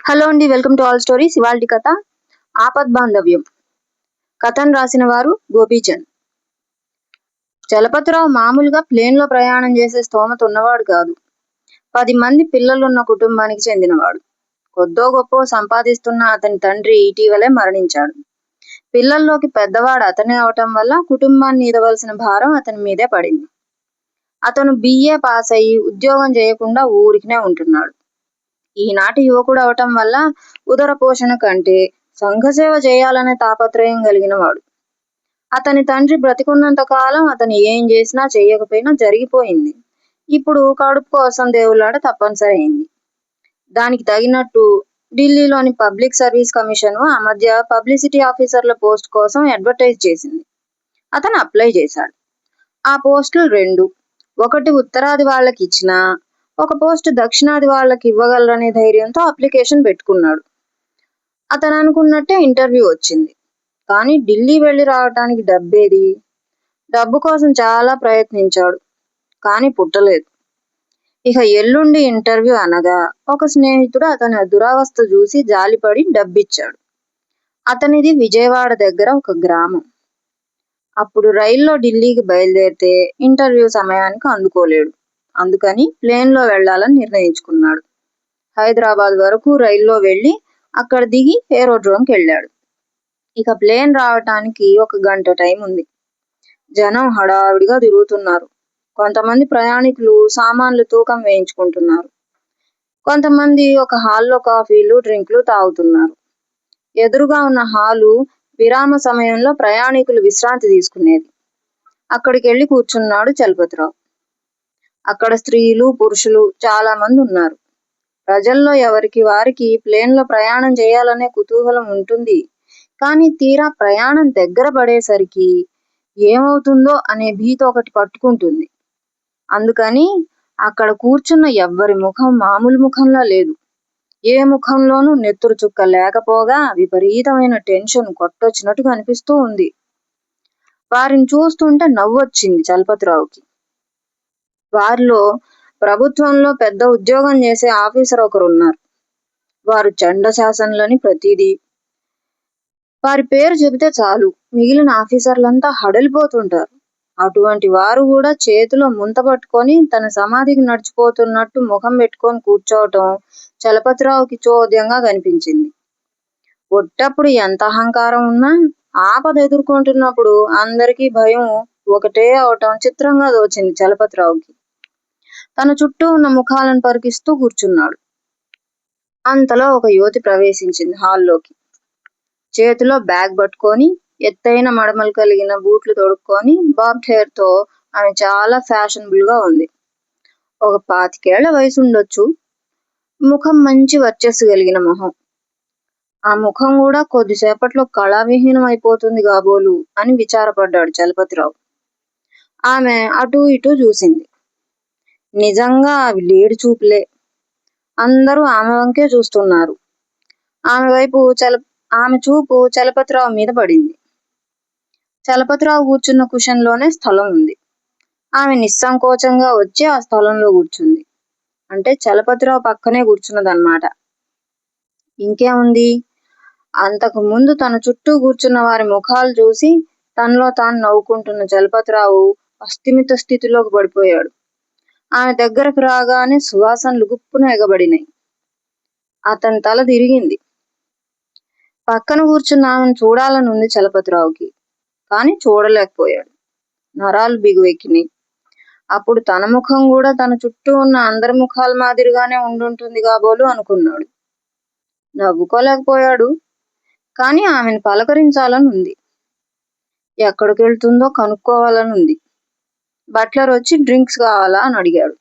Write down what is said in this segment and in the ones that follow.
Hello అండి, welcome to all stories. ఇవాల్టి కథ ఆపద్ బాంధవ్యం. కథను రాసిన వారు గోపీచంద్. చలపతిరావు మామూలుగా ప్లేన్లో ప్రయాణం చేసే స్తోమత ఉన్నవాడు కాదు. 10 మంది పిల్లలున్న కుటుంబానికి చెందినవాడు. కొద్దో గొప్పో సంపాదిస్తున్న అతని తండ్రి ఇటీవలే మరణించాడు. పిల్లల్లోకి పెద్దవాడు అతనే అవటం వల్ల కుటుంబాన్ని ఈదవలసిన భారం అతని మీదే పడింది. అతను BA పాస్ అయ్యి ఉద్యోగం చేయకుండా ఊరికినే ఉంటున్నాడు. ఈనాటి యువకుడు అవటం వల్ల ఉదర పోషణ కంటే సంఘసేవ చేయాలనే తాపత్రయం కలిగిన వాడు. అతని తండ్రి బ్రతికున్నంత కాలం అతను ఏం చేసినా చేయకపోయినా జరిగిపోయింది. ఇప్పుడు కడుపు కోసం దేవులాట తప్పనిసరి అయింది. దానికి తగినట్టు ఢిల్లీలోని పబ్లిక్ సర్వీస్ కమిషన్ ఆ మధ్య పబ్లిసిటీ ఆఫీసర్ల పోస్ట్ కోసం అడ్వర్టైజ్ చేసింది. అతను అప్లై చేశాడు. ఆ పోస్టులు 2. ఒకటి ఉత్తరాది వాళ్ళకి ఇచ్చినా ఒక పోస్టు దక్షిణాది వాళ్ళకి ఇవ్వగలరనే ధైర్యంతో అప్లికేషన్ పెట్టుకున్నాడు. అతను అనుకున్నట్టే ఇంటర్వ్యూ వచ్చింది. కానీ ఢిల్లీ వెళ్ళి రావటానికి డబ్బేది? డబ్బు కోసం చాలా ప్రయత్నించాడు, కానీ పుట్టలేదు. ఇక ఎల్లుండి ఇంటర్వ్యూ అనగా ఒక స్నేహితుడు అతని దురావస్థ చూసి జాలిపడి డబ్బిచ్చాడు. అతనిది విజయవాడ దగ్గర ఒక గ్రామం. అప్పుడు రైల్లో ఢిల్లీకి బయలుదేరితే ఇంటర్వ్యూ సమయానికి అందుకోలేడు. అందుకని ప్లేన్లో వెళ్లాలని నిర్ణయించుకున్నాడు. హైదరాబాద్ వరకు రైల్లో వెళ్ళి అక్కడ దిగి ఏరోడ్రోమ్కి వెళ్ళాడు. ఇక ప్లేన్ రావటానికి 1 గంట టైం ఉంది. జనం హడావిడిగా తిరుగుతున్నారు. కొంతమంది ప్రయాణికులు సామాన్లు తూకం వేయించుకుంటున్నారు. కొంతమంది ఒక హాల్లో కాఫీలు డ్రింకులు తాగుతున్నారు. ఎదురుగా ఉన్న హాలు విరామ సమయంలో ప్రయాణికులు విశ్రాంతి తీసుకునేది. అక్కడికి వెళ్ళి కూర్చున్నాడు చలపతిరావు. అక్కడ స్త్రీలు పురుషులు చాలా మంది ఉన్నారు. ప్రజల్లో ఎవరికి వారికి ప్లేన్లో ప్రయాణం చేయాలనే కుతూహలం ఉంటుంది. కానీ తీరా ప్రయాణం దగ్గర పడేసరికి ఏమవుతుందో అనే భీతి ఒకటి పట్టుకుంటుంది. అందుకని అక్కడ కూర్చున్న ఎవ్వరి ముఖం మామూలు ముఖంలా లేదు. ఏ ముఖంలోనూ నెత్తురు చుక్క లేకపోగా విపరీతమైన టెన్షన్ కొట్టొచ్చినట్టు కనిపిస్తూ ఉంది. వారిని చూస్తుంటే నవ్వొచ్చింది చలపతిరావుకి. వారిలో ప్రభుత్వంలో పెద్ద ఉద్యోగం చేసే ఆఫీసర్ ఒకరున్నారు. వారు చండశాసనులని ప్రతిదీ. వారి పేరు చెబితే చాలు మిగిలిన ఆఫీసర్లంతా హడలిపోతుంటారు. అటువంటి వారు కూడా చేతిలో ముంత పట్టుకొని తన సమాధికి నడిచిపోతున్నట్టు ముఖం పెట్టుకొని కూర్చోవటం చలపతిరావుకి చోద్యంగా కనిపించింది. ఒట్టప్పుడు ఎంత అహంకారం ఉన్నా ఆపద ఎదుర్కొంటున్నప్పుడు అందరికీ భయం ఒకటే అవటం చిత్రంగా తోచింది చలపతిరావుకి. తన చుట్టూ ఉన్న ముఖాలను పరికిస్తూ కూర్చున్నాడు. అంతలో ఒక యువతి ప్రవేశించింది హాల్లోకి. చేతిలో బ్యాగ్ పట్టుకొని ఎత్తైన మడమలు కలిగిన బూట్లు తొడుక్కొని బాబ్డ్ హెయిర్తో ఆమె చాలా ఫ్యాషనబుల్గా ఉంది. ఒక 25 ఏళ్ల వయసు ఉండొచ్చు. ముఖం మంచి వర్చస్సు కలిగిన మొహం. ఆ ముఖం కూడా కొద్దిసేపట్లో కళావిహీనం అయిపోతుంది కాబోలు అని విచారపడ్డాడు చలపతిరావు. ఆమె అటూ ఇటూ చూసింది. నిజంగా అవి లేడి చూపులే. అందరూ ఆమె వంకే చూస్తున్నారు. ఆమె చూపు చలపతిరావు మీద పడింది. చలపతిరావు కూర్చున్న కుషన్లోనే స్థలం ఉంది. ఆమె నిస్సంకోచంగా వచ్చి ఆ స్థలంలో కూర్చుంది. అంటే చలపతిరావు పక్కనే కూర్చున్నదన్నమాట. ఇంకేముంది, అంతకు ముందు తన చుట్టూ కూర్చున్న వారి ముఖాలు చూసి తనలో తాను నవ్వుకుంటున్న చలపతిరావు అస్థిమిత స్థితిలోకి పడిపోయాడు. ఆమె దగ్గరకు రాగానే సువాసనలు గుప్పున ఎగబడినాయి. అతని తల తిరిగింది. పక్కన కూర్చున్న ఆమెను చూడాలని ఉంది చలపతిరావుకి. కానీ చూడలేకపోయాడు. నరాలు బిగువెక్కినాయి. అప్పుడు తన ముఖం కూడా తన చుట్టూ ఉన్న అందరి ముఖాల మాదిరిగానే ఉండుంటుంది కాబోలు అనుకున్నాడు. నవ్వుకోలేకపోయాడు. కానీ ఆమెను పలకరించాలని ఉంది. ఎక్కడికి వెళ్తుందో కనుక్కోవాలని ఉంది. బట్లర్ వచ్చి డ్రింక్స్ కావాలా అని అడిగాడు.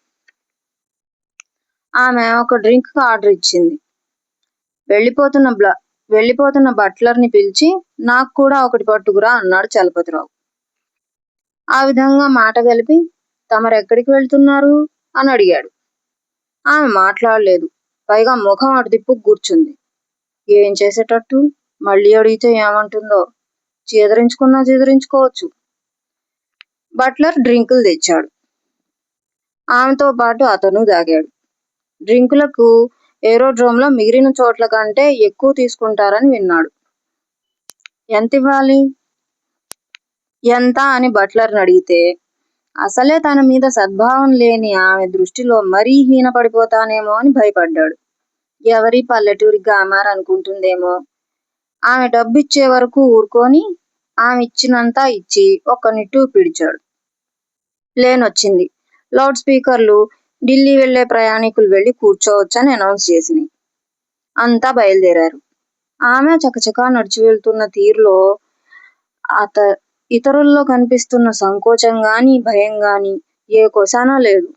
ఆమె ఒక డ్రింక్ ఆర్డర్ ఇచ్చింది. వెళ్ళిపోతున్న బట్లర్ని పిలిచి నాకు కూడా ఒకటి పట్టుకురా అన్నాడు చలపతిరావు. ఆ విధంగా మాట కలిపి తమరెక్కడికి వెళ్తున్నారు అని అడిగాడు. ఆమె మాట్లాడలేదు. పైగా ముఖం అటు తిప్పు కూర్చుంది. ఏం చేసేటట్టు? మళ్ళీ అడిగితే ఏమంటుందో? చీదరించుకోవచ్చు. బట్లర్ డ్రింకులు తెచ్చాడు. ఆమెతో పాటు అతను తాగాడు. డ్రింకులకు ఏరోడ్రోమ్లో మిగిలిన చోట్ల కంటే ఎక్కువ తీసుకుంటారని విన్నాడు. ఎంతివ్వాలి? ఎంత అని బట్లర్ని అడిగితే, అసలే తన మీద సద్భావం లేని ఆమె దృష్టిలో మరీ హీనపడిపోతానేమో అని భయపడ్డాడు. ఎవరి పల్లెటూరి గామార్ అనుకుంటుందేమో. ఆమె డబ్బిచ్చే వరకు ఊరుకొని ఆమె ఇచ్చినంతా ఇచ్చి ఒక్క నిట్టూర్పు పిడిచాడు. ప్లేన్ వచ్చింది. లౌడ్ స్పీకర్లు ఢిల్లీ వెళ్లే ప్రయాణికులు వెళ్లి కూర్చోవచ్చని అనౌన్స్ చేసినాయి. అంతా బయలుదేరారు. ఆమె చకచకా నడిచి వెళ్తున్న తీరులో ఇతరుల్లో కనిపిస్తున్న సంకోచం గాని భయం గాని ఏ కొసానా లేదు.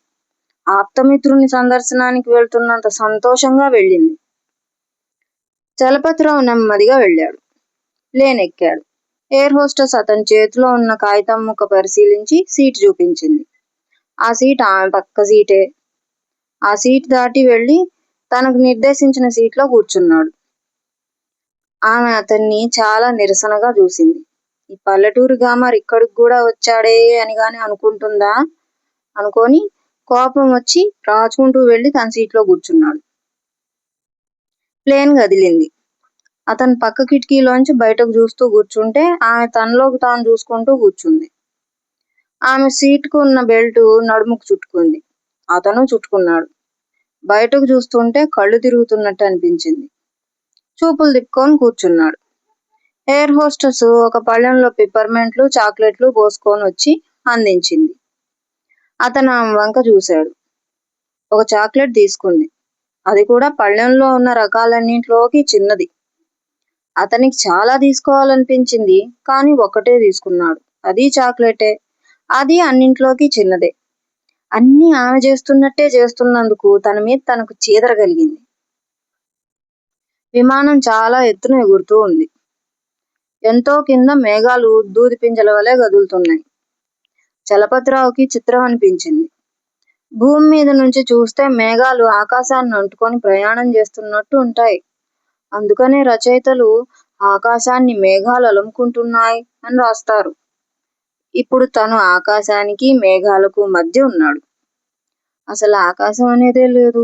ఆప్తమిత్రుని సందర్శనానికి వెళ్తున్నంత సంతోషంగా వెళ్ళింది. చలపతిరావు నెమ్మదిగా వెళ్ళాడు. ప్లేన్ ఎక్కాడు. ఎయిర్ హోస్టెస్ అతని చేతిలో ఉన్న కాగితం ముక్క పరిశీలించి సీటు చూపించింది. ఆ సీట్ ఆమె పక్క సీటే. ఆ సీట్ దాటి వెళ్ళి తనకు నిర్దేశించిన సీట్లో కూర్చున్నాడు. ఆమె అతన్ని చాలా నిరసనగా చూసింది. ఈ పల్లెటూరు గామార్ ఇక్కడికి కూడా వచ్చాడే అని గాని అనుకుంటుందా అనుకొని కోపం వచ్చి రాచుకుంటూ వెళ్ళి తన సీట్లో కూర్చున్నాడు. ప్లేన్ కదిలింది. అతను పక్క కిటికీలోంచి బయటకు చూస్తూ కూర్చుంటే ఆమె తనలోకి తాను చూసుకుంటూ కూర్చుంది. ఆమె సీటుకు ఉన్న బెల్టు నడుముకు చుట్టుకుంది. అతను చుట్టుకున్నాడు. బయటకు చూస్తుంటే కళ్ళు తిరుగుతున్నట్టు అనిపించింది. చూపులు తిప్పుకొని కూర్చున్నాడు. ఎయిర్ హోస్టెస్ ఒక పళ్ళెంలో పిప్పర్మెంట్లు చాక్లెట్లు పోసుకొని వచ్చి అందించింది. అతను ఆమె వంక చూశాడు. ఒక చాక్లెట్ తీసుకుంది. అది కూడా పళ్ళెంలో ఉన్న రకాలన్నింటిలోకి చిన్నది. అతనికి చాలా తీసుకోవాలనిపించింది, కానీ ఒక్కటే తీసుకున్నాడు. అది చాక్లెటే. అది అన్నింట్లోకి చిన్నదే. అన్నీ ఆమె చేస్తున్నట్టే చేస్తున్నందుకు తన మీద తనకు చీదర కలిగింది. విమానం చాలా ఎత్తున ఎగురుతూ ఉంది. ఎంతో కింద మేఘాలు దూది పింజల వలె కదులుతున్నాయి. చలపతిరావుకి చిత్రం అనిపించింది. భూమి మీద నుంచి చూస్తే మేఘాలు ఆకాశాన్ని అంటుకొని ప్రయాణం చేస్తున్నట్టు ఉంటాయి. అందుకనే రచయితలు ఆకాశాన్ని మేఘాలు అలుముకుంటున్నాయి అని రాస్తారు. ఇప్పుడు తను ఆకాశానికి మేఘాలకు మధ్య ఉన్నాడు. అసలు ఆకాశం అనేదే లేదు.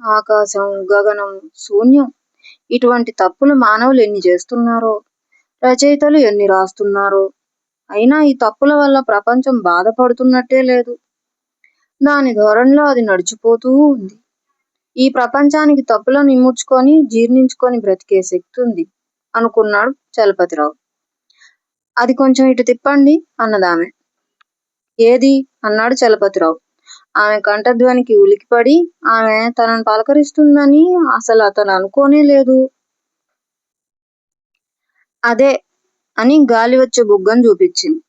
ఆకాశం, గగనం, శూన్యం. ఇటువంటి తప్పులు మానవులు ఎన్ని చేస్తున్నారో, రచయితలు ఎన్ని రాస్తున్నారో. అయినా ఈ తప్పుల వల్ల ప్రపంచం బాధపడుతున్నట్టే లేదు. దాని ధోరణిలో అది నడిచిపోతూ ఉంది. ఈ ప్రపంచానికి తప్పులను ఇముడ్చుకొని జీర్ణించుకొని బ్రతికే శక్తి ఉంది అనుకున్నాడు చలపతిరావు. అది కొంచెం ఇటు తిప్పండి అన్నదామె. ఏది అన్నాడు చలపతిరావు. ఆమె కంఠధ్వనికి ఉలికిపడి ఆమె తనను పలకరిస్తుందని అసలు అతను అనుకోనే లేదు. అదే అని గాలి వచ్చే బుగ్గను చూపించింది.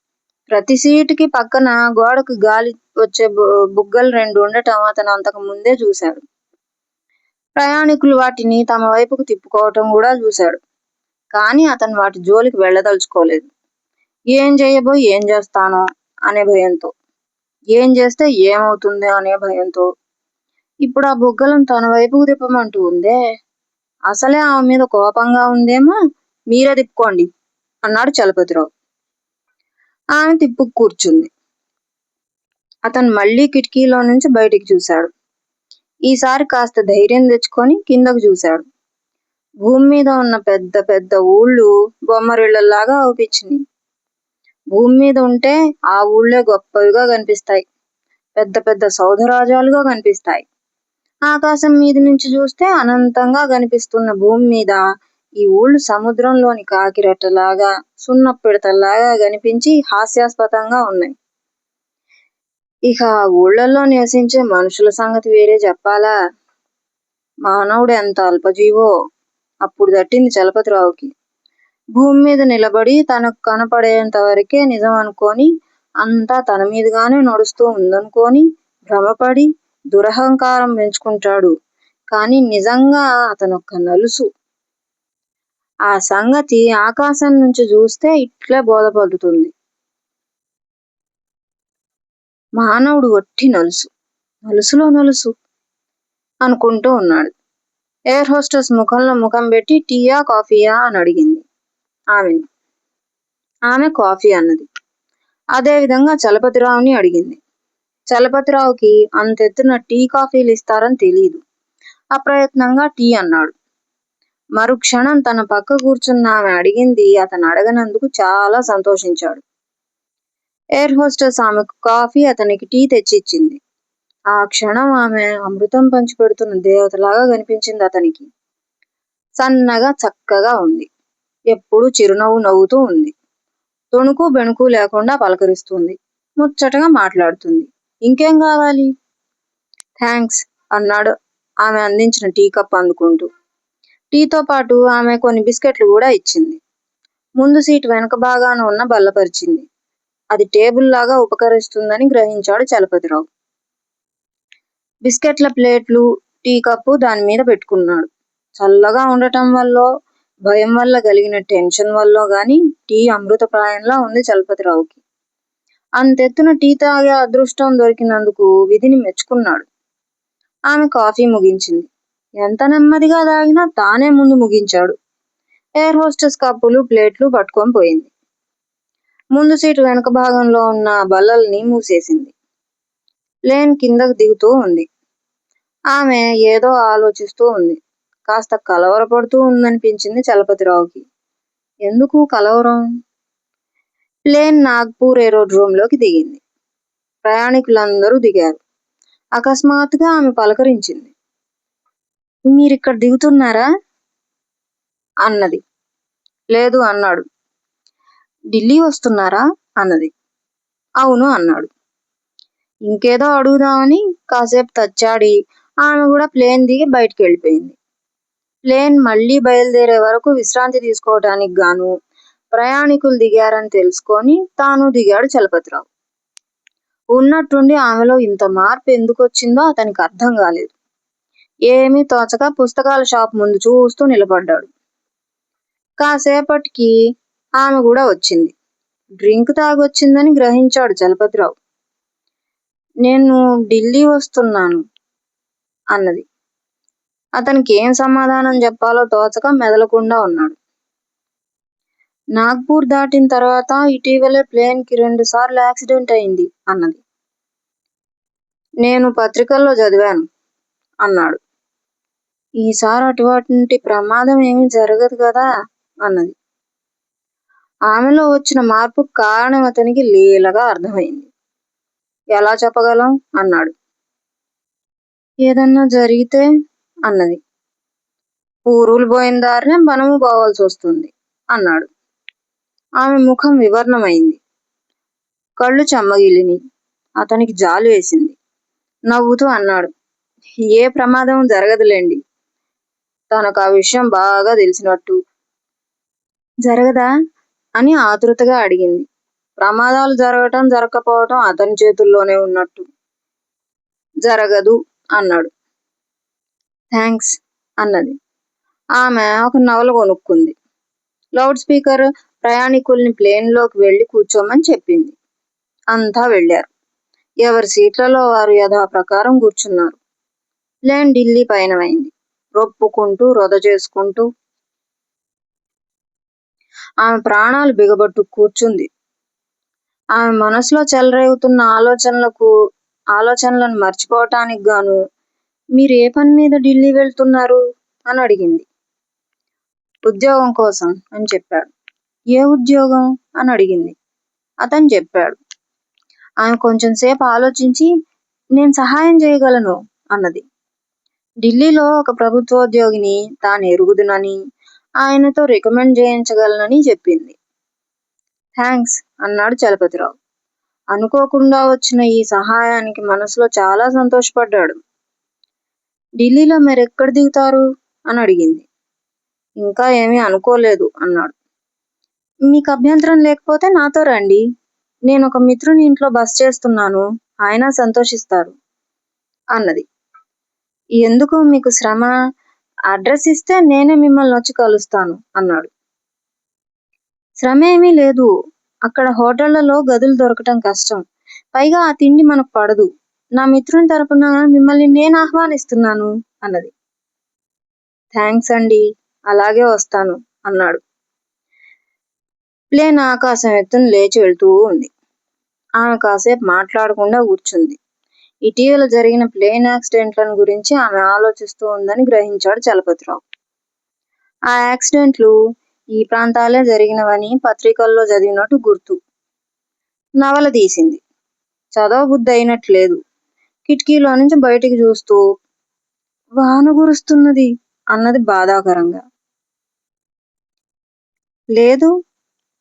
ప్రతి సీటుకి పక్కన గోడకు గాలి వచ్చే బుగ్గలు 2 ఉండటం అతను అంతకు ముందే చూశాడు. ప్రయాణికులు వాటిని తమ వైపుకు తిప్పుకోవటం కూడా చూశాడు. కానీ అతను వాటి జోలికి వెళ్ళదలుచుకోలేదు. ఏం చేయబోయి ఏం చేస్తానో అనే భయంతో, ఏం చేస్తే ఏమవుతుందో అనే భయంతో. ఇప్పుడు ఆ బుగ్గలను తన వైపుకు తిప్పమంటూ ఉందే. అసలే ఆమె మీద కోపంగా ఉందేమో. మీరే తిప్పుకోండి అన్నాడు చలపతిరావు. ఆమె తిప్పుకు కూర్చుంది. అతను మళ్లీ కిటికీలో నుంచి బయటికి చూశాడు. ఈసారి కాస్త ధైర్యం తెచ్చుకొని కిందకు చూశాడు. భూమి మీద ఉన్న పెద్ద పెద్ద ఊళ్ళు బొమ్మరిళ్లలాగా అవుపించినాయి. భూమి మీద ఉంటే ఆ ఊళ్ళే గొప్పవిగా కనిపిస్తాయి. పెద్ద పెద్ద సౌధరాజాలుగా కనిపిస్తాయి. ఆకాశం మీద నుంచి చూస్తే అనంతంగా కనిపిస్తున్న భూమి మీద ఈ ఊళ్ళు సముద్రంలోని కాకిరెట్టలాగా, సున్నపిడతల్లాగా కనిపించి హాస్యాస్పదంగా ఉన్నాయి. ఇక ఆ ఊళ్ళల్లో నివసించే మనుషుల సంగతి వేరే చెప్పాలా? మానవుడు ఎంత అల్పజీవో అప్పుడు తట్టింది చలపతిరావుకి. భూమి మీద నిలబడి తనకు కనపడేంత వరకే నిజం అనుకొని, అంతా తన మీదుగానే నడుస్తూ ఉందనుకొని భ్రమపడి దురహంకారం పెంచుకుంటాడు. కానీ నిజంగా అతనొక్క నలుసు. ఆ సంగతి ఆకాశం నుంచి చూస్తే ఇట్లే బోధపడుతుంది. మానవుడు ఒట్టి నలుసు, నలుసులో నలుసు అనుకుంటూ ఉన్నాడు. ఎయిర్ హోస్టెస్ ముఖంలో ముఖం పెట్టి టీయా కాఫీయా అని అడిగింది ఆమెను. ఆమె కాఫీ అన్నది. అదేవిధంగా చలపతిరావుని అడిగింది. చలపతిరావుకి అంతెత్తున టీ కాఫీలు ఇస్తారని తెలీదు. అప్రయత్నంగా టీ అన్నాడు. మరుక్షణం తన పక్క కూర్చున్న ఆమె అడిగింది అతను అడగనందుకు చాలా సంతోషించాడు. ఎయిర్ హోస్టెస్ ఆమెకు కాఫీ, అతనికి టీ తెచ్చిచ్చింది. ఆ క్షణం ఆమె అమృతం పంచిపెడుతున్న దేవతలాగా కనిపించింది అతనికి. సన్నగా, చక్కగా ఉంది. ఎప్పుడూ చిరునవ్వు నవ్వుతూ ఉంది. తొణుకు బెణుకు లేకుండా పలకరిస్తుంది. ముచ్చటగా మాట్లాడుతుంది. ఇంకేం కావాలి? థ్యాంక్స్ అన్నాడు ఆమె అందించిన టీ కప్ అందుకుంటూ. టీతో పాటు ఆమె కొన్ని బిస్కెట్లు కూడా ఇచ్చింది. ముందు సీటు వెనక భాగాన ఉన్న బల్లపరిచింది. అది టేబుల్ లాగా ఉపకరిస్తుందని గ్రహించాడు చలపతిరావు. బిస్కెట్ల ప్లేట్లు, టీ కప్పు దాని మీద పెట్టుకున్నాడు. చల్లగా ఉండటం వల్ల, భయం వల్ల కలిగిన టెన్షన్ వల్ల గాని టీ అమృతప్రాయంలా ఉంది చలపతిరావుకి. అంతెత్తున టీ తాగే అదృష్టం దొరికినందుకు విధిని మెచ్చుకున్నాడు. ఆమె కాఫీ ముగించింది. ఎంత నెమ్మదిగా తాగినా తానే ముందు ముగించాడు. ఎయిర్ హోస్టెస్ కప్పులు, ప్లేట్లు పట్టుకొని పోయింది. ముందు సీటు వెనక భాగంలో ఉన్న బల్లల్ని మూసేసింది. ప్లేన్ కిందకు దిగుతూ ఉంది. ఆమె ఏదో ఆలోచిస్తూ ఉంది. కాస్త కలవరపడుతూ ఉందనిపించింది చలపతిరావుకి. ఎందుకు కలవరం? ప్లేన్ నాగ్పూర్ ఏరోడ్రోమ్లోకి దిగింది. ప్రయాణికులందరూ దిగారు. అకస్మాత్తుగా ఆమె పలకరించింది. మీరిక్కడ దిగుతున్నారా అన్నది. లేదు అన్నాడు. ఢిల్లీ వస్తున్నారా అన్నది. అవును అన్నాడు. ఇంకేదో అడుగుదామని కాసేపు తచ్చాడి ఆమె కూడా ప్లేన్ దిగి బయటికి వెళ్ళిపోయింది. ప్లేన్ మళ్లీ బయలుదేరే వరకు విశ్రాంతి తీసుకోవటానికి గాను ప్రయాణికులు దిగారని తెలుసుకొని తాను దిగాడు చలపతిరావు. ఉన్నట్టుండి ఆమెలో ఇంత మార్పు ఎందుకొచ్చిందో అతనికి అర్థం కాలేదు. ఏమీ తోచక పుస్తకాల షాప్ ముందు చూస్తూ నిలబడ్డాడు. కాసేపటికి ఆమె కూడా వచ్చింది. డ్రింక్ తాగొచ్చిందని గ్రహించాడు చలపతిరావు. నేను ఢిల్లీ వస్తున్నాను అన్నది. అతనికి ఏం సమాధానం చెప్పాలో తోచక మెదలకుండా ఉన్నాడు. నాగ్పూర్ దాటిన తర్వాత ఇటీవలే ప్లేన్కి 2 సార్లు యాక్సిడెంట్ అయింది అన్నది. నేను పత్రికల్లో చదివాను అన్నాడు. ఈసారి అటువంటి ప్రమాదం ఏమీ జరగదు కదా అన్నది. ఆమెలో వచ్చిన మార్పుకు కారణం అతనికి లీలగా అర్థమైంది. ఎలా చెప్పగలం అన్నాడు. ఏదన్నా జరిగితే అన్నది. ఊరులు పోయిన దారినే మనము పోవాల్సి వస్తుంది అన్నాడు. ఆమె ముఖం వివర్ణమైంది. కళ్ళు చెమ్మగిలిని. అతనికి జాలి వేసింది. నవ్వుతూ అన్నాడు. ఏ ప్రమాదం జరగదులేండి. తనకు ఆ విషయం బాగా తెలిసినట్టు. జరగదా అని ఆతృతగా అడిగింది. ప్రమాదాలు జరగటం జరగకపోవటం అతని చేతుల్లోనే ఉన్నట్టు. జరగదు అన్నాడు. థ్యాంక్స్ అన్నది. ఆమె ఒక నవల కొనుక్కుంది. లౌడ్ స్పీకర్ ప్రయాణికుల్ని ప్లేన్లోకి వెళ్ళి కూర్చోమని చెప్పింది. అంతా వెళ్ళారు. ఎవరి సీట్లలో వారు యథాప్రకారం కూర్చున్నారు. ప్లేన్ ఢిల్లీ పయనమైంది. రొప్పుకుంటూ, రొద చేసుకుంటూ. ఆమె ప్రాణాలు బిగబట్టు కూర్చుంది. ఆమె మనసులో చెలరేగుతున్న ఆలోచనలను మర్చిపోవటానికి గాను మీరు ఏ పని మీద ఢిల్లీ వెళ్తున్నారు అని అడిగింది. ఉద్యోగం కోసం అని చెప్పాడు. ఏ ఉద్యోగం అని అడిగింది. అతను చెప్పాడు. ఆమె కొంచెం సేపు ఆలోచించి నేను సహాయం చేయగలను అన్నది. ఢిల్లీలో ఒక ప్రభుత్వోద్యోగిని తాను ఎరుగుదునని, ఆయనతో రికమెండ్ చేయించగలనని చెప్పింది. థ్యాంక్స్ అన్నాడు చలపతిరావు. అనుకోకుండా వచ్చిన ఈ సహాయానికి మనసులో చాలా సంతోషపడ్డాడు. ఢిల్లీలో మీరెక్కడ దిగుతారు అని అడిగింది. ఇంకా ఏమీ అనుకోలేదు అన్నాడు. మీకు అభ్యంతరం లేకపోతే నాతో రండి. నేను ఒక మిత్రుని ఇంట్లో బస చేస్తున్నాను. ఆయన సంతోషిస్తారు అన్నది. ఎందుకు మీకు శ్రమ? అడ్రస్ ఇస్తే నేనే మిమ్మల్ని వచ్చి కలుస్తాను అన్నాడు. శ్రమ ఏమీ లేదు. అక్కడ హోటళ్లలో గదులు దొరకటం కష్టం. పైగా ఆ తిండి మనకు పడదు. నా మిత్రుని తరపున మిమ్మల్ని నేను ఆహ్వానిస్తున్నాను అన్నది. థ్యాంక్స్ అండి, అలాగే వస్తాను అన్నాడు. ప్లేన్ ఆకాశం ఎత్తున లేచి వెళ్తూ ఉంది. ఆమె కాసేపు మాట్లాడకుండా కూర్చుంది. ఇటీవల జరిగిన ప్లేన్ యాక్సిడెంట్లను గురించి ఆమె ఆలోచిస్తూ ఉందని గ్రహించాడు చలపతిరావు. ఆ యాక్సిడెంట్లు ఈ ప్రాంతాలే జరిగినవని పత్రికల్లో చదివినట్టు గుర్తు. నవల తీసింది. చదవబుద్ధి అయినట్లేదు. కిటికీలో నుంచి బయటికి చూస్తూ వాన కురుస్తున్నది అన్నది బాధాకరంగా. లేదు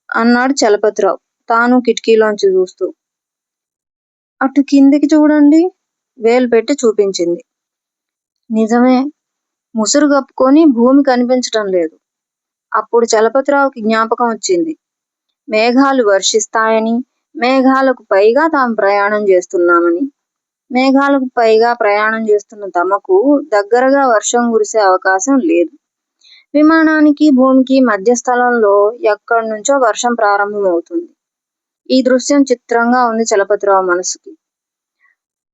అన్నాడు చలపతిరావు తాను కిటికీలోంచి చూస్తూ. అటు కిందికి చూడండి వేలు పెట్టి చూపించింది. నిజమే, ముసురు కప్పుకొని భూమి కనిపించటం లేదు. అప్పుడు చలపతిరావుకి జ్ఞాపకం వచ్చింది. మేఘాలు వర్షిస్తాయని, మేఘాలకు పైగా తాము ప్రయాణం చేస్తున్నామని. మేఘాలకు పైగా ప్రయాణం చేస్తున్న తమకు దగ్గరగా వర్షం కురిసే అవకాశం లేదు. విమానానికి భూమికి మధ్య స్థలంలో ఎక్కడి నుంచో వర్షం ప్రారంభమవుతుంది. ఈ దృశ్యం చిత్రంగా ఉంది చలపతిరావు మనసుకి.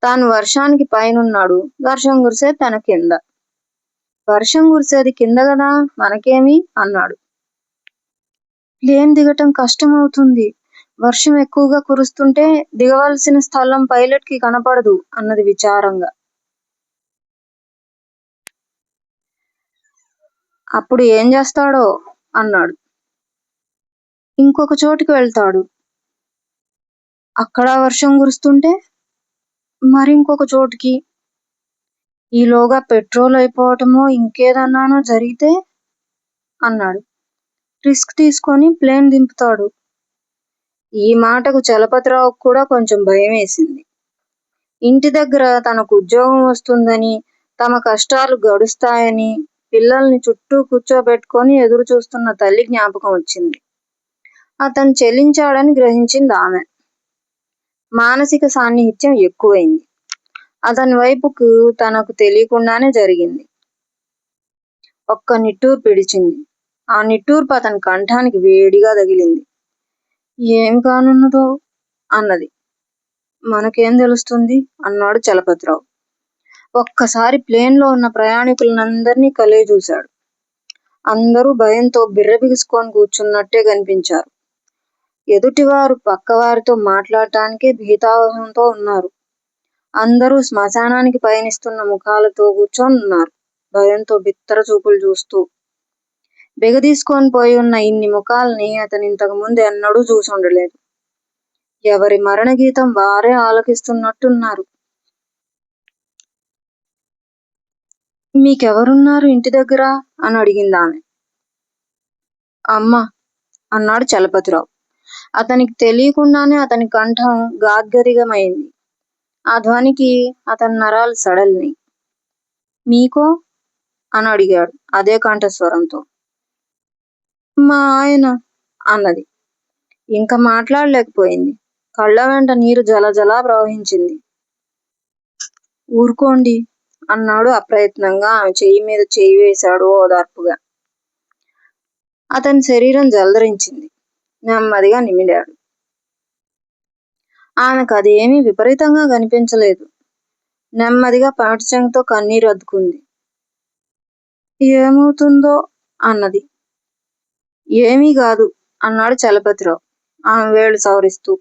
తాను వర్షానికి పైనున్నాడు, వర్షం కురిసే తన కింద. వర్షం కురిసేది కింద కదా, మనకేమి అన్నాడు. ప్లేన్ దిగటం కష్టమవుతుంది. వర్షం ఎక్కువగా కురుస్తుంటే దిగవలసిన స్థలం పైలట్ కి కనపడదు అన్నది విచారంగా. అప్పుడు ఏం చేస్తాడో అన్నాడు. ఇంకొక చోటికి వెళ్తాడు. అక్కడ వర్షం కురుస్తుంటే మరింకొక చోటికి. ఈలోగా పెట్రోల్ అయిపోవటమో ఇంకేదన్నానో జరిగితే అన్నాడు. రిస్క్ తీసుకొని ప్లేన్ దింపుతాడు. ఈ మాటకు చలపతిరావుకు కూడా కొంచెం భయం వేసింది. ఇంటి దగ్గర తనకు ఉద్యోగం వస్తుందని, తమ కష్టాలు గడుస్తాయని, పిల్లల్ని చుట్టూ కూర్చోబెట్టుకొని ఎదురు చూస్తున్న తల్లి జ్ఞాపకం వచ్చింది. అతను చెల్లించాడని గ్రహించింది ఆమె. మానసిక సాన్నిహిత్యం ఎక్కువైంది. అతని వైపుకు తనకు తెలియకుండానే జరిగింది. ఒక్క నిట్టూర్పు పిడిచింది. ఆ నిట్టూర్పు అతని కంఠానికి వేడిగా తగిలింది. ఏం కానున్నదో అన్నది. మనకేం తెలుస్తుంది అన్నాడు చలపతిరావు. ఒక్కసారి ప్లేన్లో ఉన్న ప్రయాణికులందరినీ కలిగి చూశాడు. అందరూ భయంతో బిర్రబిగుసుకొని కూర్చున్నట్టే కనిపించారు. ఎదుటివారు పక్కవారితో మాట్లాడటానికే భీతావహంతో ఉన్నారు. అందరూ శ్మశానానికి పయనిస్తున్న ముఖాలతో కూర్చొని ఉన్నారు, భయంతో బిత్తర చూపులు చూస్తూ. బిగదీసుకొని పోయి ఉన్న ఇన్ని ముఖాల్ని అతను ఇంతకు ముందు ఎన్నడూ చూసి ఉండలేదు. ఎవరి మరణగీతం వారే ఆలకిస్తున్నట్టున్నారు. మీకెవరున్నారు ఇంటి దగ్గర అని అడిగింది ఆమె. అమ్మ అన్నాడు చలపతిరావు. అతనికి తెలియకుండానే అతని కంఠం గాద్గదికమైంది. ఆ ధ్వనికి అతని నరాలు సడలినాయి. మీకో అని అడిగాడు అదే కంఠస్వరంతో. మా ఆయన అన్నది. ఇంకా మాట్లాడలేకపోయింది. కళ్ళ వెంట నీరు జలజలా ప్రవహించింది. ఊరుకోండి అన్నాడు అప్రయత్నంగా. ఆమె చెయ్యి మీద చెయ్యి వేశాడు ఓదార్పుగా. అతని శరీరం జలధరించింది. నెమ్మదిగా నిమిడాడు. ఆమెకు అదేమీ విపరీతంగా కనిపించలేదు. నెమ్మదిగా పమిటి చెంగుతో కన్నీరు అద్దుకుంది. ఏమవుతుందో అన్నది. ఏమీ కాదు అన్నాడు చలపతిరావు ఆమె వేళ్ళు సవరిస్తూ.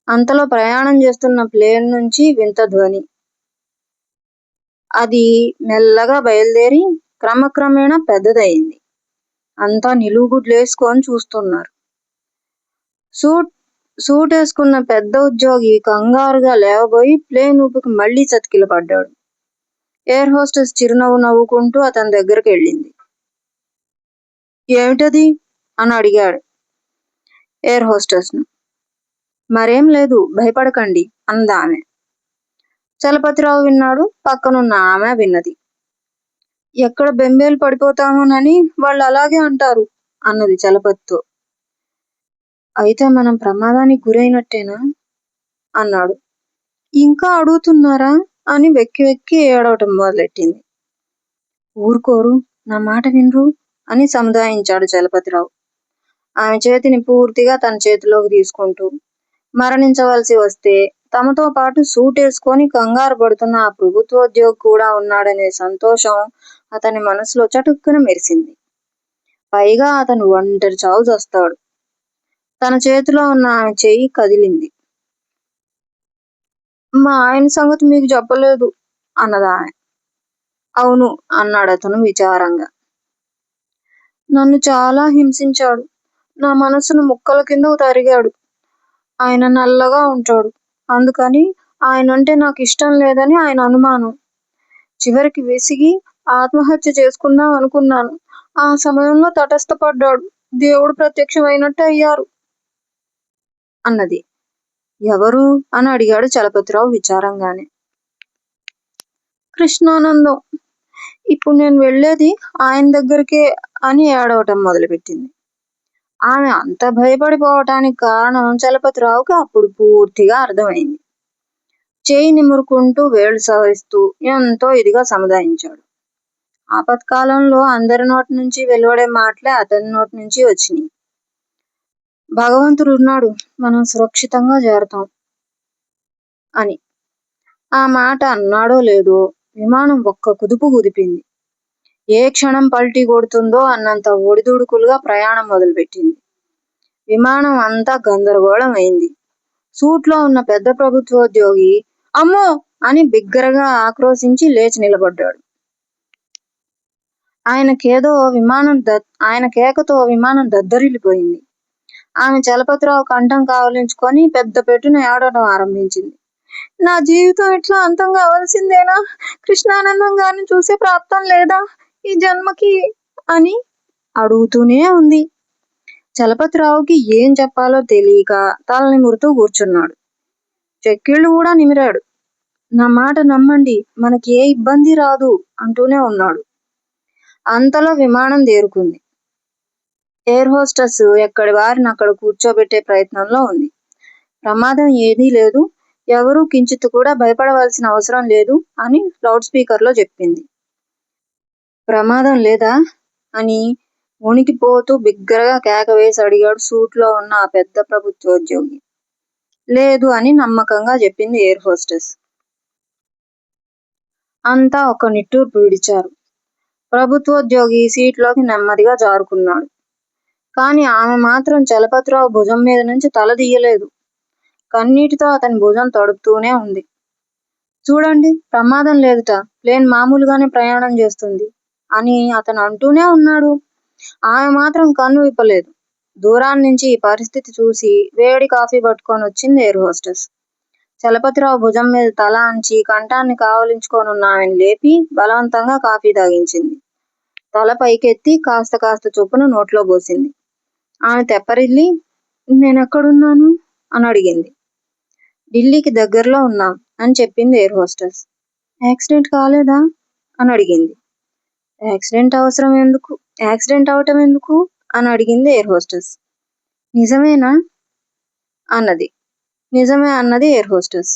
అంతలో ప్రయాణం చేస్తున్న ప్లేన్ నుంచి వింత ధ్వని. అది మెల్లగా బయలుదేరి క్రమక్రమేణా పెద్దదయింది. అంతా నిలువుగుడ్లేసుకొని చూస్తున్నారు. సూట్ వేసుకున్న పెద్ద ఉద్యోగి కంగారుగా లేవబోయి ప్లేన్ ఊపికి మళ్లీ చతికిలపడ్డాడు. ఎయిర్ హోస్టెస్ చిరునవ్వు నవ్వుకుంటూ అతని దగ్గరికి వెళ్ళింది. ఏమిటది అని అడిగాడు ఎయిర్ హోస్టెస్ను. మరేం లేదు, భయపడకండి అంది ఆమె. చలపతిరావు విన్నాడు, పక్కనున్న ఆమె విన్నది. ఎక్కడ బెంబేలు పడిపోతామోనని వాళ్ళు అలాగే అంటారు అన్నది చలపతితో. అయితే మనం ప్రమాదానికి గురైనట్టేనా అన్నాడు. ఇంకా అడుగుతున్నారా అని వెక్కి వెక్కి ఏడవటం మొదలెట్టింది. ఊరుకోరు, నా మాట వినరు అని సముదాయించాడు చలపతిరావు ఆమె చేతిని పూర్తిగా తన చేతిలోకి తీసుకుంటూ. మరణించవలసి వస్తే తమతో పాటు సూట్ వేసుకొని కంగారు పడుతున్న ఆ ప్రభుత్వోద్యోగి కూడా ఉన్నాడనే సంతోషం అతని మనసులో చటుక్కున మెరిసింది. పైగా అతను ఒంటరి చావు చస్తాడు. తన చేతిలో ఉన్న ఆమె చెయ్యి కదిలింది. మా ఆయన సంగతి మీకు చెప్పలేదు అన్నదామె. అవును అన్నాడతను విచారంగా. నన్ను చాలా హింసించాడు. నా మనసును ముక్కల కిందకు తరిగాడు. ఆయన నల్లగా ఉంటాడు. అందుకని ఆయనంటే నాకిష్టం లేదని ఆయన అనుమానం. చివరికి విసిగి ఆత్మహత్య చేసుకుందాం అనుకున్నాను. ఆ సమయంలో తటస్థపడ్డాడు. దేవుడు ప్రత్యక్షమైనట్టు అయ్యారు అన్నది. ఎవరు అని అడిగాడు చలపతిరావు విచారంగానే. కృష్ణానందం. ఇప్పుడు నేను వెళ్ళేది ఆయన దగ్గరికే అని ఏడవటం మొదలుపెట్టింది. ఆమె అంత భయపడిపోవటానికి కారణం చలపతిరావుకి అప్పుడు పూర్తిగా అర్థమైంది. చేయి నిమురుకుంటూ వేళ్లు సవరిస్తూ ఎంతో ఇదిగా సముదాయించాడు. ఆపత్కాలంలో అందరి నోటి నుంచి వెలువడే మాటలే అతని నోటి నుంచి వచ్చినాయి. భగవంతుడు ఉన్నాడు, మనం సురక్షితంగా చేరతాం అని. ఆ మాట అన్నాడో లేదో విమానం ఒక్క కుదుపు కుదిపింది. ఏ క్షణం పల్టీ కొడుతుందో అన్నంత ఒడిదుడుకులుగా ప్రయాణం మొదలుపెట్టింది. విమానం అంతా గందరగోళం అయింది. సూట్లో ఉన్న పెద్ద ప్రభుత్వోద్యోగి అమ్మో అని బిగ్గరగా ఆక్రోశించి లేచి నిలబడ్డాడు. ఆయన కేకతో విమానం దద్దరిల్లిపోయింది. ఆమె చలపతిరావు కంఠం కావలించుకొని పెద్ద పెట్టున ఏడవడం ఆరంభించింది. నా జీవితం ఇట్లా అంతం కావాల్సిందేనా? కృష్ణానందం గారిని చూసే ప్రాప్తం లేదా ఈ జన్మకి అని అడుగుతూనే ఉంది. చలపతిరావుకి ఏం చెప్పాలో తెలియక తల నిమురుతూ కూర్చున్నాడు. చెక్కిళ్ళు కూడా నిమిరాడు. నా మాట నమ్మండి, మనకి ఏ ఇబ్బంది రాదు అంటూనే ఉన్నాడు. అంతలో విమానం దేరుకుంది. ఎయిర్ హోస్టెస్ ఎక్కడి వారిని అక్కడ కూర్చోబెట్టే ప్రయత్నంలో ఉంది. ప్రమాదం ఏదీ లేదు, ఎవరూ కించిత్ కూడా భయపడవలసిన అవసరం లేదు అని లౌడ్ స్పీకర్లో చెప్పింది. ప్రమాదం లేదా అని వణికిపోతూ బిగ్గరగా కేక వేసి అడిగాడు సూట్లో ఉన్న ఆ పెద్ద ప్రభుత్వోద్యోగి. లేదు అని నమ్మకంగా చెప్పింది ఎయిర్ హోస్టెస్. అంతా ఒక నిట్టూర్పు విడిచారు. ప్రభుత్వోద్యోగి సీట్లోకి నెమ్మదిగా జారుకున్నాడు. కాని ఆమె మాత్రం చలపతిరావు భుజం మీద నుంచి తల తీయలేదు. కన్నీటితో అతని భుజం తడుపుతూనే ఉంది. చూడండి, ప్రమాదం లేదుట, ప్లేన్ మామూలుగానే ప్రయాణం చేస్తుంది అని అతను అంటూనే ఉన్నాడు. ఆమె మాత్రం కన్ను విప్పలేదు. దూరాన్నించి ఈ పరిస్థితి చూసి వేడి కాఫీ పట్టుకొని వచ్చింది ఎయిర్ హోస్టెస్. చలపతిరావు భుజం మీద తల అంచి కంఠాన్ని కావలించుకొనున్న ఆమెను లేపి బలవంతంగా కాఫీ తాగించింది. తల పైకెత్తి కాస్త కాస్త చొప్పున నోట్లో పోసింది. ఆమె తెప్పరిల్లి నేనెక్కడున్నాను అని అడిగింది. ఢిల్లీకి దగ్గరలో ఉన్నాం అని చెప్పింది ఎయిర్ హోస్టెస్. యాక్సిడెంట్ కాలేదా అని అడిగింది. యాక్సిడెంట్ అవటం ఎందుకు అని అడిగింది ఎయిర్ హోస్టెస్. నిజమేనా అన్నది. నిజమే అన్నది ఎయిర్ హోస్టెస్.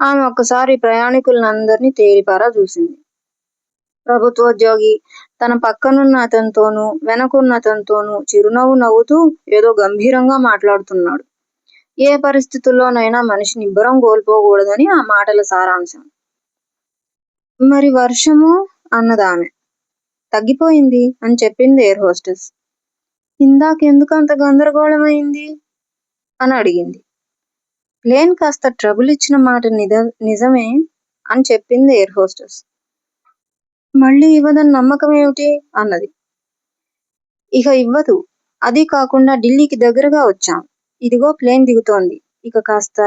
ఆమె ఒక్కసారి ప్రయాణికులందరినీ తేరిపారా చూసింది. ప్రభుత్వోద్యోగి తన పక్కనున్న అతనితోనూ వెనకున్న అతనితోనూ చిరునవ్వు నవ్వుతూ ఏదో గంభీరంగా మాట్లాడుతున్నాడు. ఏ పరిస్థితుల్లోనైనా మనిషి నిబ్బరం కోల్పోకూడదని ఆ మాటల సారాంశం. మరి వర్షము అన్నదామె. తగ్గిపోయింది అని చెప్పింది ఎయిర్ హోస్టెస్. ఇందాకెందుకు అంత గందరగోళమైంది అని అడిగింది. ప్లేన్ కాస్త ట్రబుల్ ఇచ్చిన మాట నిజమే అని చెప్పింది ఎయిర్ హోస్టెస్. మళ్ళీ ఇవ్వదని నమ్మకం ఏమిటి అన్నది. ఇక ఇవ్వదు. అదీ కాకుండా ఢిల్లీకి దగ్గరగా వచ్చాం. ఇదిగో ప్లేన్ దిగుతోంది. ఇక కాస్త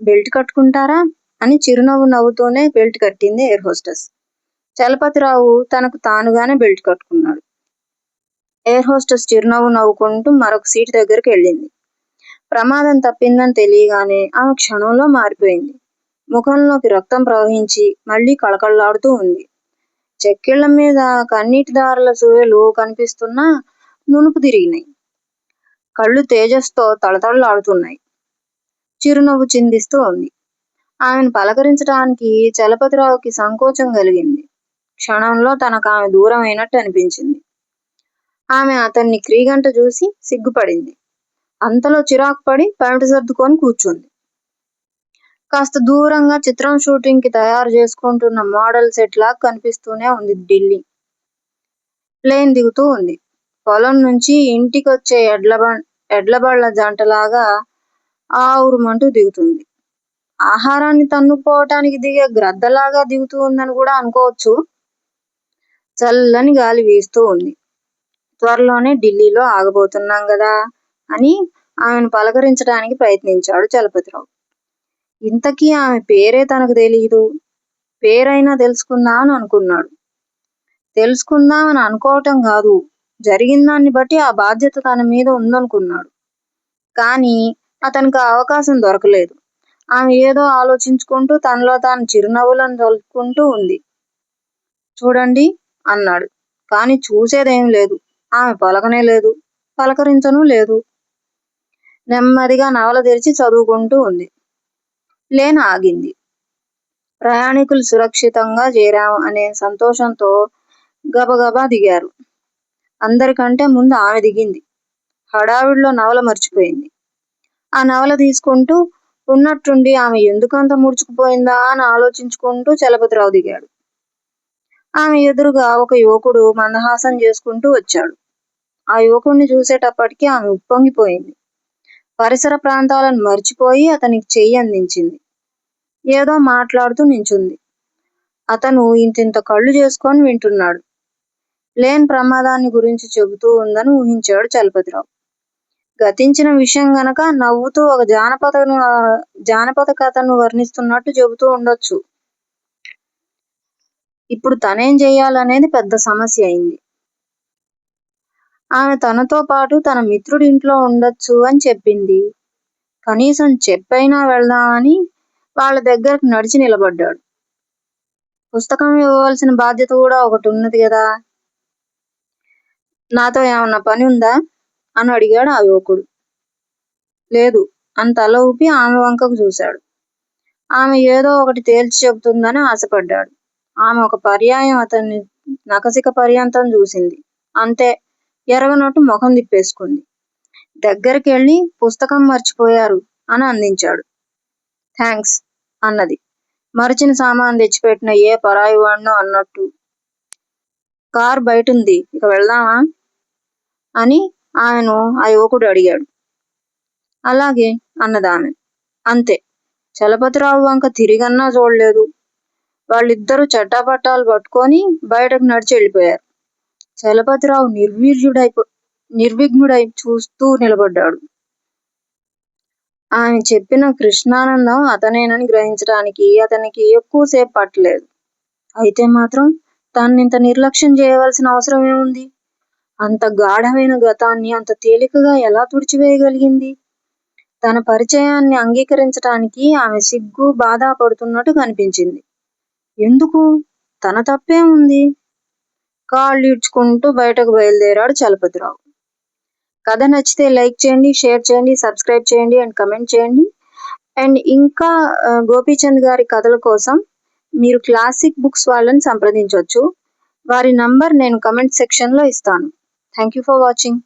బెల్ట్ కట్టుకుంటారా అని చిరునవ్వు నవ్వుతూనే బెల్ట్ కట్టింది ఎయిర్ హోస్టెస్. చలపతిరావు తనకు తానుగానే బెల్ట్ కట్టుకున్నాడు. ఎయిర్ హోస్టెస్ చిరునవ్వు నవ్వుకుంటూ మరొక సీటు దగ్గరికి వెళ్ళింది. ప్రమాదం తప్పిందని తెలియగానే ఆమె క్షణంలో మారిపోయింది. ముఖంలోకి రక్తం ప్రవహించి మళ్ళీ కళకళలాడుతూ ఉంది. చెక్కిళ్ల మీద కన్నీటి దారుల సూయలు కనిపిస్తున్నా నునుపు తిరిగినాయి. కళ్ళు తేజస్తో తళతళలాడుతున్నాయి. చిరునవ్వు చిందిస్తూ ఉంది. ఆమెను పలకరించడానికి చలపతిరావుకి సంకోచం కలిగింది. క్షణంలో తనకు ఆమె దూరం అయినట్టు అనిపించింది. ఆమె అతన్ని క్రీగంట చూసి సిగ్గుపడింది. అంతలో చిరాకు పడి పమిట సర్దుకొని కూర్చుంది. కాస్త దూరంగా చిత్రం షూటింగ్ కి తయారు చేసుకుంటున్న మోడల్ సెట్ లాగా కనిపిస్తూనే ఉంది ఢిల్లీ. ప్లేన్ దిగుతూ ఉంది. పొలం నుంచి ఇంటికొచ్చే ఎడ్లబళ్ల జంటలాగా ఆవురుమంటూ దిగుతుంది. ఆహారాన్ని తన్నుకోవటానికి దిగే గ్రద్దలాగా దిగుతూ ఉందని కూడా అనుకోవచ్చు. చల్లని గాలి వీస్తూ ఉంది. త్వరలోనే ఢిల్లీలో ఆగబోతున్నాం గదా అని ఆమెను పలకరించడానికి ప్రయత్నించాడు చలపతిరావు. ఇంతకీ ఆమె పేరే తనకు తెలియదు. పేరైనా తెలుసుకుందామని అనుకున్నాడు. తెలుసుకుందామని అనుకోవటం కాదు, జరిగిన దాన్ని బట్టి ఆ బాధ్యత తన మీద ఉందనుకున్నాడు. కానీ అతనికి ఆ అవకాశం దొరకలేదు. ఆమె ఏదో ఆలోచించుకుంటూ తనలో తాను చిరునవ్వులను తలుపుకుంటూ ఉంది. చూడండి అన్నాడు. కానీ చూసేదేం లేదు. ఆమె పలకనే లేదు, పలకరించనూ లేదు. నెమ్మదిగా నవల తెరిచి చదువుకుంటూ ఉంది. ప్లేన్ ఆగింది. ప్రయాణికులు సురక్షితంగా చేరాం అనే సంతోషంతో గబగబా దిగారు. అందరికంటే ముందు ఆమె దిగింది. హడావిడిలో నవల మర్చిపోయింది. ఆ నవల తీసుకుంటూ ఉన్నట్టుండి ఆమె ఎందుకంత ముడుచుకుపోయిందా అని ఆలోచించుకుంటూ చలపతిరావు దిగాడు. ఆమె ఎదురుగా ఒక యువకుడు మందహాసం చేసుకుంటూ వచ్చాడు. ఆ యువకుడిని చూసేటప్పటికీ ఆమె ఉప్పొంగిపోయింది. పరిసర ప్రాంతాలను మర్చిపోయి అతనికి చెయ్యి అందించింది. ఏదో మాట్లాడుతూ నించుంది. అతను ఇంతింత కళ్ళు చేసుకొని వింటున్నాడు. ప్లేన్ ప్రమాదాన్ని గురించి చెబుతూ ఉందని ఊహించాడు చలపతిరావు. గతించిన విషయం గనక నవ్వుతూ ఒక జానపద కథను వర్ణిస్తున్నట్టు చెబుతూ ఉండొచ్చు. ఇప్పుడు తనేం చెయ్యాలనేది పెద్ద సమస్య అయింది. ఆమె తనతో పాటు తన మిత్రుడి ఇంట్లో ఉండొచ్చు అని చెప్పింది. కనీసం చెప్పైనా వెళ్దామని వాళ్ళ దగ్గరకు నడిచి నిలబడ్డాడు. పుస్తకం ఇవ్వవలసిన బాధ్యత కూడా ఒకటి ఉన్నది కదా. నాతో ఏమన్నా పని ఉందా అని అడిగాడు ఆ యువకుడు. లేదు అని తల ఊపి ఆమె వంకకు చూశాడు. ఆమె ఏదో ఒకటి తేల్చి చెబుతుందని ఆశపడ్డాడు. ఆమె ఒక పర్యాయం అతన్ని నఖశిఖ పర్యంతం చూసింది. అంతే, ఎరగనట్టు ముఖం తిప్పేసుకుంది. దగ్గరికి వెళ్ళి పుస్తకం మర్చిపోయారు అని అందించాడు. థ్యాంక్స్ అన్నది, మరిచిన సామాన్ తెచ్చిపెట్టిన ఏ పరాయి వాడినో అన్నట్టు. కారు బయటుంది, ఇక వెళ్దామా అని ఆమెను ఆ యువకుడు అడిగాడు. అలాగే అన్నదామె. అంతే, చలపతిరావు వంక తిరిగన్నా చూడలేదు. వాళ్ళిద్దరూ చట్టాపట్టాలు పట్టుకొని బయటకు నడిచి వెళ్ళిపోయారు. చలపతిరావు నిర్విఘ్నుడై చూస్తూ నిలబడ్డాడు. ఆమె చెప్పిన కృష్ణానందం అతనేనని గ్రహించడానికి అతనికి ఎక్కువసేపు పట్టలేదు. అయితే మాత్రం తన్నింత నిర్లక్ష్యం చేయవలసిన అవసరం ఏముంది? అంత గాఢమైన గతాన్ని అంత తేలికగా ఎలా తుడిచివేయగలిగింది? తన పరిచయాన్ని అంగీకరించటానికి ఆమె సిగ్గు, బాధ పడుతున్నట్టు కనిపించింది. ఎందుకు? తన తప్పేముంది? కాళ్ళు ఈడ్చుకుంటూ బయటకు బయలుదేరాడు చలపతిరావు. కథ నచ్చితే లైక్ చేయండి, షేర్ చేయండి, సబ్స్క్రైబ్ చేయండి అండ్ కమెంట్ చేయండి. అండ్ ఇంకా గోపీచంద్ గారి కథల కోసం మీరు క్లాసిక్ బుక్స్ వాళ్ళని సంప్రదించవచ్చు. వారి నంబర్ నేను కమెంట్ సెక్షన్లో ఇస్తాను. Thank you for watching.